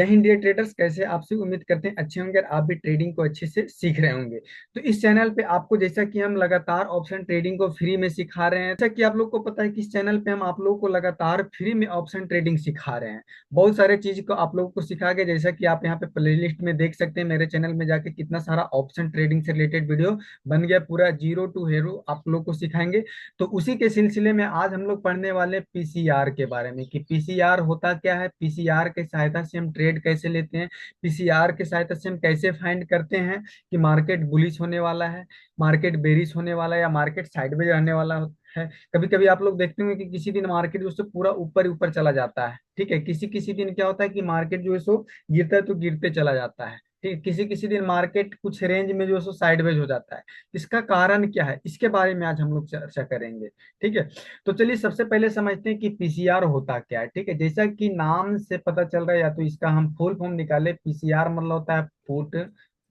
जय Hind dear traders, कैसे आपसे उम्मीद करते हैं अच्छे होंगे और आप भी ट्रेडिंग को अच्छे से सीख रहे होंगे। तो इस चैनल पे आपको, जैसा कि हम लगातार ऑप्शन ट्रेडिंग को फ्री में सिखा रहे हैं, जैसा कि आप लोग को पता है कि इस चैनल पे हम आप लोगों को लगातार फ्री में ऑप्शन ट्रेडिंग सिखा रहे हैं। बहुत सारे चीज को आप लोगों को सिखा के, जैसा कि आप यहाँ पे प्लेलिस्ट में देख सकते हैं, मेरे चैनल में जाके कितना सारा ऑप्शन ट्रेडिंग से रिलेटेड वीडियो बन गया, पूरा जीरो टू हीरो आप लोग को सिखाएंगे। तो उसी के सिलसिले में आज हम लोग पढ़ने वाले पीसीआर के बारे में कि पीसीआर होता क्या है, पीसीआर के सहायता से हम ट्रेड कैसे लेते हैं, पीसीआर के सहायता से हम कैसे फाइंड करते हैं कि मार्केट बुलिश होने वाला है, मार्केट बेरिश होने वाला है, या मार्केट साइडवेज रहने वाला है। कभी कभी आप लोग देखते होंगे कि किसी दिन मार्केट जो है सो पूरा ऊपर ही ऊपर चला जाता है, ठीक है। किसी किसी दिन क्या होता है कि मार्केट जो है सो गिरता है तो गिरते चला जाता है, ठीक है। किसी किसी दिन मार्केट कुछ रेंज में जो है सो साइडवेज हो जाता है। इसका कारण क्या है, इसके बारे में आज हम लोग चर्चा करेंगे, ठीक है। तो चलिए सबसे पहले समझते हैं कि पीसीआर होता क्या है, ठीक है। जैसा कि नाम से पता चल रहा है, या तो इसका हम फुल फॉर्म निकाले, पीसीआर मतलब होता है put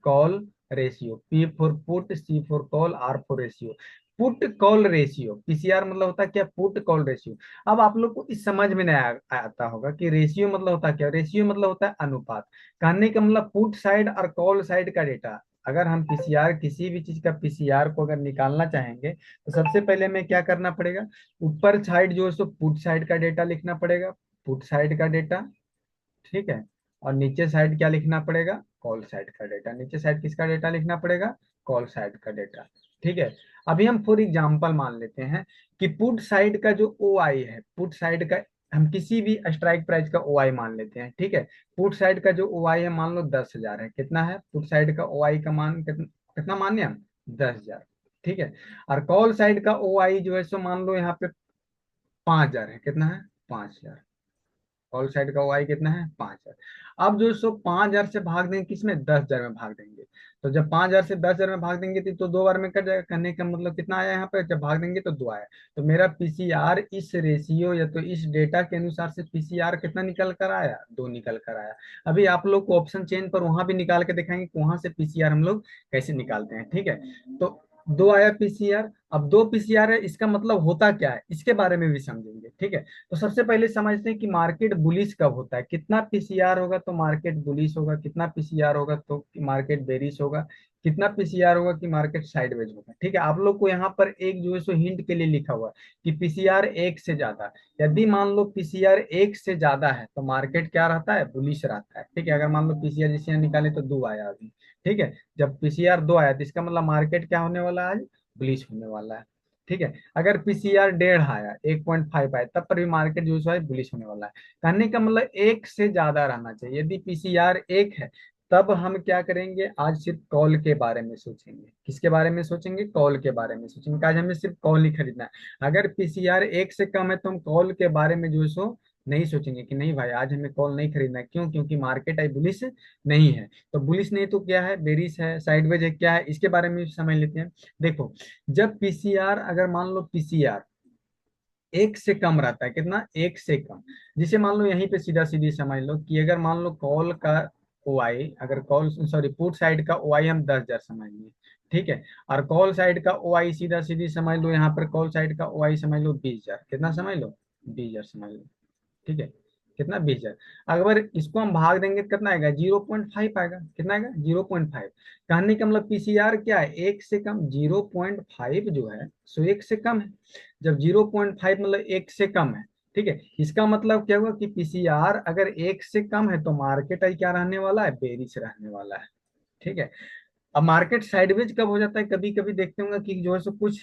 call ratio. P for put, C for call, R for ratio. Put call ratio, PCR मतलब होता है क्या, पुट कॉल रेशियो। अब आप लोग को इस समझ में नहीं आता होगा कि रेशियो मतलब होता क्या। रेशियो मतलब होता है अनुपात। कहने का मतलब पुट साइड और कॉल साइड का डेटा, अगर हम पीसीआर, किसी भी चीज का पीसीआर को अगर निकालना चाहेंगे तो सबसे पहले हमें क्या करना पड़ेगा, ऊपर साइड जो है सो पुट साइड का डेटा लिखना पड़ेगा, पुट साइड का डेटा, ठीक है। और नीचे साइड क्या लिखना पड़ेगा, कॉल साइड का डेटा। नीचे साइड किसका डेटा लिखना पड़ेगा, कॉल साइड का डेटा, ठीक है। अभी हम फॉर एग्जांपल मान लेते हैं कि पुट साइड का जो ओ आई है, पुट साइड का, हम किसी भी स्ट्राइक प्राइस का ओ आई मान लेते हैं, ठीक है। पुट साइड का जो ओ आई है मान लो 10,000 है। कितना है पुट साइड का ओ आई का मान, कितना मानिए हम, 10,000, ठीक है। और कॉल साइड का ओ आई जो है सो मान लो यहाँ पे 5,000 है। कितना है, 5,000। ऑल साइड का वाई कितना है, 5,000। अब जो सो 5,000 से भाग देंगे किसमें, 10,000 में भाग देंगे। तो जब 5,000 से 10,000 में भाग देंगे तो दो बार में कट जाएगा। करने का मतलब कितना आया यहाँ पे, जब भाग देंगे तो दो आया। तो मेरा पीसीआर इस रेशियो या तो इस डेटा के अनुसार से पीसीआर कितना निकल कर आया, दो निकल कर आया। अभी आप लोग को ऑप्शन चेन पर वहां भी निकाल के दिखाएंगे कि वहां से पीसीआर हम लोग कैसे निकालते हैं, ठीक है। तो दो आया पीसीआर। अब दो पीसीआर है, इसका मतलब होता क्या है, इसके बारे में भी समझेंगे, ठीक है। तो सबसे पहले समझते हैं कि मार्केट बुलिश कब होता है। कितना पीसीआर होगा तो मार्केट बुलिश होगा, कितना पीसीआर होगा तो मार्केट बेरिश होगा, कितना पीसीआर होगा कि मार्केट साइडवेज होगा, ठीक है। आप लोग को यहाँ पर एक जो है सो हिंट के लिए लिखा हुआ है कि पीसीआर एक से ज्यादा। यदि मान लो पीसीआर एक से ज्यादा है तो मार्केट क्या रहता है, बुलिश रहता है, ठीक है। अगर मान लो पीसीआर जिसे यहाँ निकाले तो दो आया अभी, ठीक है। जब पीसीआर दो आया तो इसका मतलब मार्केट क्या होने वाला है, आज बुलिश होने वाला है, ठीक है। अगर पीसीआर 1.5 आया, 1.5 आया, तब पर भी मार्केट जो है बुलिश होने वाला है। कहने का मतलब एक से ज्यादा रहना चाहिए। यदि पीसीआर एक है तब हम क्या करेंगे, आज सिर्फ कॉल के बारे में सोचेंगे। किसके बारे में सोचेंगे, कॉल के बारे में सोचेंगे। आज हमें सिर्फ कॉल ही खरीदना है। अगर पीसीआर एक से कम है तो हम कॉल के बारे में जो है सो नहीं सोचेंगे कि नहीं भाई आज हमें कॉल नहीं खरीदना है। क्यों, क्योंकि मार्केट आई बुलिश नहीं है। तो बुलिश नहीं तो क्या है, बेरिश है, साइडवेज है, क्या है, इसके बारे में भी समझ लेते हैं। देखो, जब पीसीआर, अगर मान लो पीसीआर एक से कम रहता है, कितना, एक से कम। जिसे मान लो यहीं पे सीधा सीधी समझ लो कि अगर मान लो कॉल का ओ आई, अगर कॉल सॉरी पुट साइड का ओ आई हम 10,000 समझ लिए, ठीक है। और कॉल साइड का ओ आई सीधा सीधी समझ लो, यहाँ पर कॉल साइड का ओ आई समझ लो 20,000। कितना समझ लो, 20,000 समझ लो, ठीक है। कितना, 20,000। अगर इसको हम भाग देंगे तो कितना आएगा, 0.5 आएगा। कितना आएगा, 0.5। कहने का मतलब पीसीआर क्या है, एक से कम। 0.5 जो है सो एक से कम है। जब 0.5 मतलब एक से कम है, ठीक है, इसका मतलब क्या हुआ कि पीसीआर अगर एक से कम है तो मार्केट आई क्या रहने वाला है, बेरिश रहने वाला है, ठीक है। अब मार्केट साइडवेज कब हो जाता है, कभी कभी देखते होंगे कि जो है सो कुछ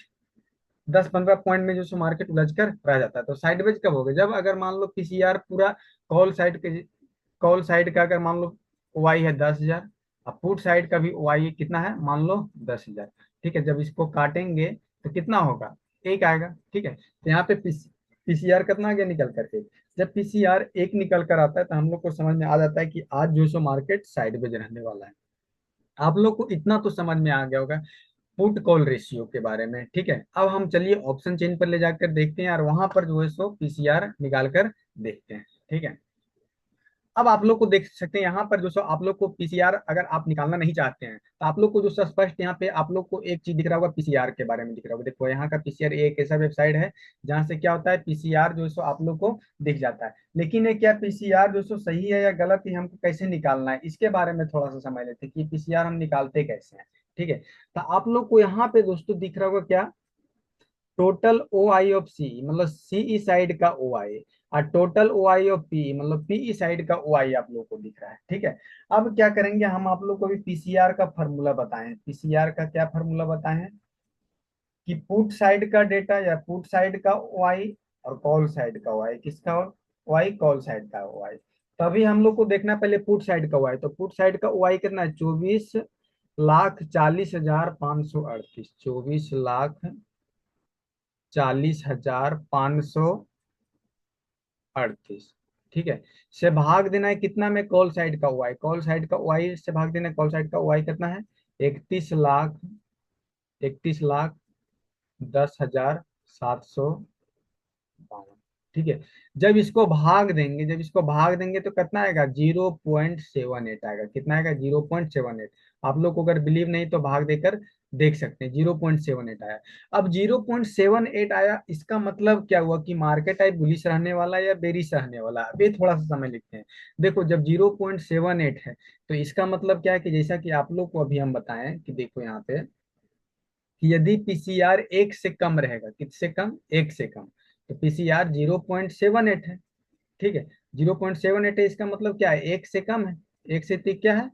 10-15 पॉइंट में जो सो मार्केट उलझ कर रह जाता है। तो साइडवेज कब होगा, जब अगर मान लो पीसीआर पूरा कॉल साइड के, कॉल साइड का अगर मान लो ओआई है 10,000, अब पुट साइड का भी ओआई कितना है, मान लो 10,000, ठीक है। जब इसको काटेंगे तो कितना होगा, एक आएगा, ठीक है। तो यहाँ पे पीसीआर कितना आ गया, निकल करके। जब पीसीआर एक निकल कर आता है तो हम लोग को समझ में आ जाता है कि आज जो सो मार्केट साइडवेज रहने वाला है। आप लोग को इतना तो समझ में आ गया होगा पुट कॉल रेशियो के बारे में, ठीक है। अब हम चलिए ऑप्शन चेन पर ले जाकर देखते हैं और वहां पर जो है सो पीसीआर निकाल कर देखते हैं, ठीक है। अब आप लोग को देख सकते हैं यहाँ पर जो सो आप लोग को पीसीआर अगर आप निकालना नहीं चाहते हैं तो आप लोग को जो सो स्पष्ट यहाँ पे आप लोग को एक चीज दिख रहा होगा, पीसीआर के बारे में दिख रहा होगा। देखो यहाँ का पीसीआर एक ऐसा वेबसाइट है जहाँ से क्या होता है, पीसीआर जो सो आप लोग को दिख जाता है। लेकिन ये क्या पीसीआर जो सो सही है या गलत है, हमको कैसे निकालना है, इसके बारे में थोड़ा सा समझ लेते हैं कि पीसीआर हम निकालते कैसे हैं। ठीक है, तो आप लोग को यहाँ पे दोस्तों दिख रहा होगा क्या, टोटल ओ आई ऑफ सी मतलब सीई साइड का ओ आई, और total O I of P मतलब पीई साइड का ओ आई आप लोग को दिख रहा है। ठीक है, अब क्या करेंगे हम आप लोग को भी पीसीआर का फॉर्मूला बताएं, पीसीआर का क्या फॉर्मूला बताएं कि पुट साइड का डेटा या पुट साइड का ओ आई और कॉल साइड का ओ आई, किसका ओ आई, कॉल साइड का ओ आई। तभी हम लोग को देखना पहले पुट साइड का ओ आई, तो पुट साइड का ओ आई कितना है, 24,40,538, 24,40,538। ठीक है, से भाग देना है कितना में, कॉल साइड का वाई, कॉल साइड का वाई से भाग देना है, कॉल साइड का वाई कितना है, 31 लाख, 31,10,752। ठीक है, जब इसको भाग देंगे तो कितना आएगा, 0.78 आएगा। कितना आएगा, 0.78। आप लोग को अगर बिलीव नहीं तो भाग देकर देख सकते हैं, 0.78 आया। अब 0.78 आया, इसका मतलब क्या हुआ कि मार्केट टाइप बुलिश रहने वाला है या बेरिश रहने वाला है, अब ये थोड़ा सा समझ लेते हैं। देखो जब 0.78 है तो इसका मतलब क्या है कि जैसा कि आप लोग को अभी हम बताएं कि देखो यहाँ पे कि यदि पीसीआर एक से कम रहेगा, किससे कम, एक से कम, तो पीसीआर 0.78 है। ठीक है, 0.78 है, इसका मतलब क्या है, एक से कम है, एक से क्या है,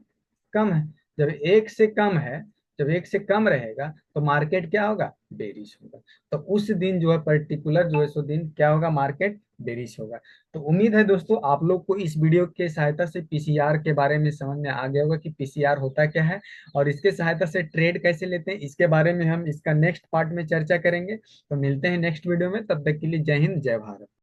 कम है। जब एक से कम है, जब एक से कम रहेगा तो मार्केट क्या होगा, बेरिश होगा। तो उस दिन जो है पर्टिकुलर जो है सो दिन क्या होगा, मार्केट बेरिश होगा। तो उम्मीद है दोस्तों आप लोग को इस वीडियो के सहायता से पीसीआर के बारे में समझ में आ गया होगा कि पीसीआर होता क्या है और इसके सहायता से ट्रेड कैसे लेते हैं। इसके बारे में हम इसका नेक्स्ट पार्ट में चर्चा करेंगे। तो मिलते हैं नेक्स्ट वीडियो में, तब तक के लिए जय हिंद जय भारत।